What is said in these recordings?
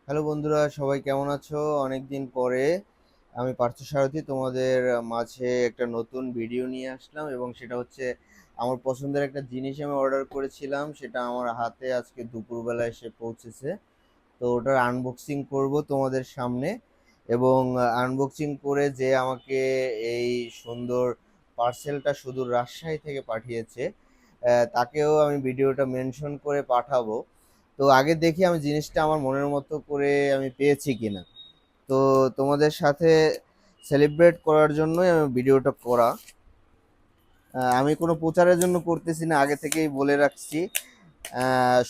Hello বন্ধুরা, সবাই কেমন আছো? অনেকদিন পরে আমি পার্থসারথী তোমাদের মাঝে একটা নতুন ভিডিও নিয়ে আসলাম, এবং সেটা হচ্ছে আমার পছন্দের একটা জিনিস আমি অর্ডার করেছিলাম, সেটা আমার হাতে আজকে দুপুরবেলা এসে পৌঁছেছে। তো ওটার আনবক্সিং করব তোমাদের সামনে, এবং আনবক্সিং করে যে আমাকে এই সুন্দর পার্সেলটা সুদূর রাজশাহী থেকে পাঠিয়েছে, তাকেও আমি ভিডিওটা মেনশন করে পাঠাবো। তো আগে দেখি আমি জিনিসটা আমার মনের মতো করে আমি পেয়েছি কিনা। তো তোমাদের সাথে সেলিব্রেট করার জন্যই আমি ভিডিওটা করা। আমি কোনো প্রচারের জন্য করতেছি না, আগে থেকেই বলে রাখছি।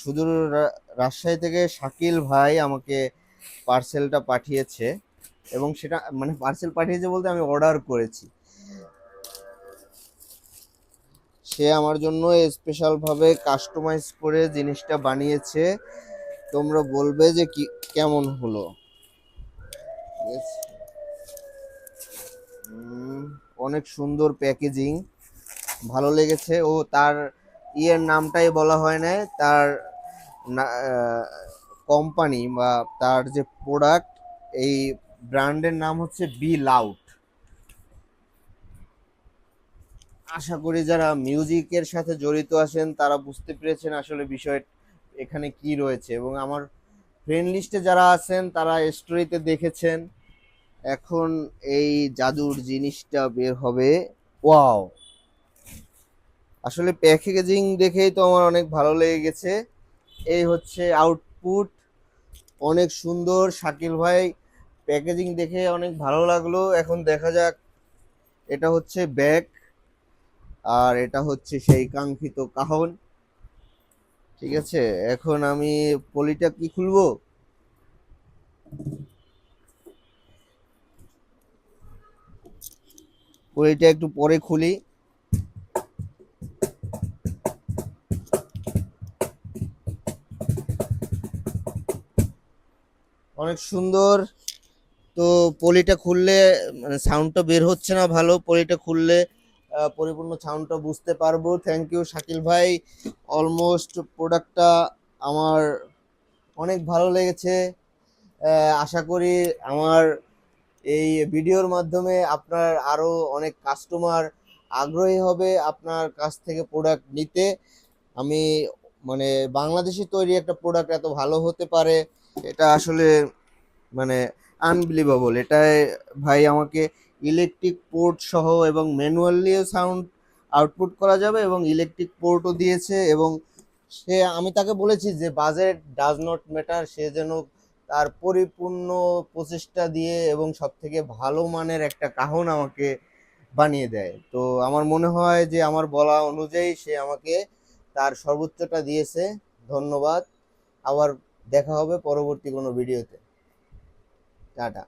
সুদূর রাজশাহী থেকে শাকিল ভাই আমাকে পার্সেলটা পাঠিয়েছে, এবং সেটা মানে পার্সেল পাঠিয়েছে বলতে আমি অর্ডার করেছি। সে আমার জন্য স্পেশাল ভাবে কাস্টমাইজ করে জিনিসটা বানিয়েছে। তোমরা বলবে যে কি কেমন হলো। Yes. অনেক সুন্দর প্যাকেজিং, ভালো লেগেছে। ও তার ইয়ের নামটাই বলা হয় না, তার কোম্পানি বা তার যে প্রোডাক্ট, এই ব্র্যান্ডের নাম হচ্ছে বি লাউড। আশা করি যারা মিউজিকের সাথে জড়িত আছেন তারা বুঝতে পেরেছেন আসলে বিষয় এখানে কি রয়েছে, এবং আমার ফ্রেন্ড লিস্টে যারা আছেন তারা স্টোরিতে দেখেছেন। এখন এই জাদুর জিনিসটা বের হবে। ওয়াও! আসলে প্যাকেজিং দেখেই তো আমার অনেক ভালো লেগে গেছে। এই হচ্ছে আউটপুট, অনেক সুন্দর। শাকিল ভাই, প্যাকেজিং দেখে অনেক ভালো লাগলো। এখন দেখা যাক। এটা হচ্ছে ব্যাগ, আর এটা হচ্ছে সেই কাঙ্ক্ষিত কাহন। ঠিক আছে, এখন আমি পলিটা কি খুলবো? পলিটা একটু পরে খুলি। অনেক সুন্দর। তো পলিটা খুললে মানে সাউন্ডটা বের হচ্ছে না ভালো, পলিটা খুললে পরিপূর্ণ সাউন্ডটা বুঝতে পারবো। থ্যাংক ইউ শাকিল ভাই। অলমোস্ট প্রোডাক্টটা আমার অনেক ভালো লেগেছে। আশা করি আমার এই ভিডিওর মাধ্যমে আপনার আরো অনেক কাস্টমার আগ্রহী হবে আপনার কাছ থেকে প্রোডাক্ট নিতে। আমি মানে বাংলাদেশি তৈরি একটা প্রোডাক্ট এত ভালো হতে পারে, এটা আসলে মানে আনবিলিভেবল। এটাই ভাই আমাকে ইলেকট্রিক পোর্ট সহ এবং ম্যানুয়ালিও সাউন্ড আউটপুট করা যাবে, এবং ইলেকট্রিক পোর্টও দিয়েছে। এবং সে, আমি তাকে বলেছি যে বাজেট ডাজ নট ম্যাটার, সে যেন তার পরিপূর্ণ প্রচেষ্টা দিয়ে এবং সব থেকে ভালো মানের একটা কাহন আমাকে বানিয়ে দেয়। তো আমার মনে হয় যে আমার বলা অনুযায়ী সে আমাকে তার সর্বোচ্চটা দিয়েছে। ধন্যবাদ। আবার দেখা হবে পরবর্তী কোনো ভিডিওতে। টাটা।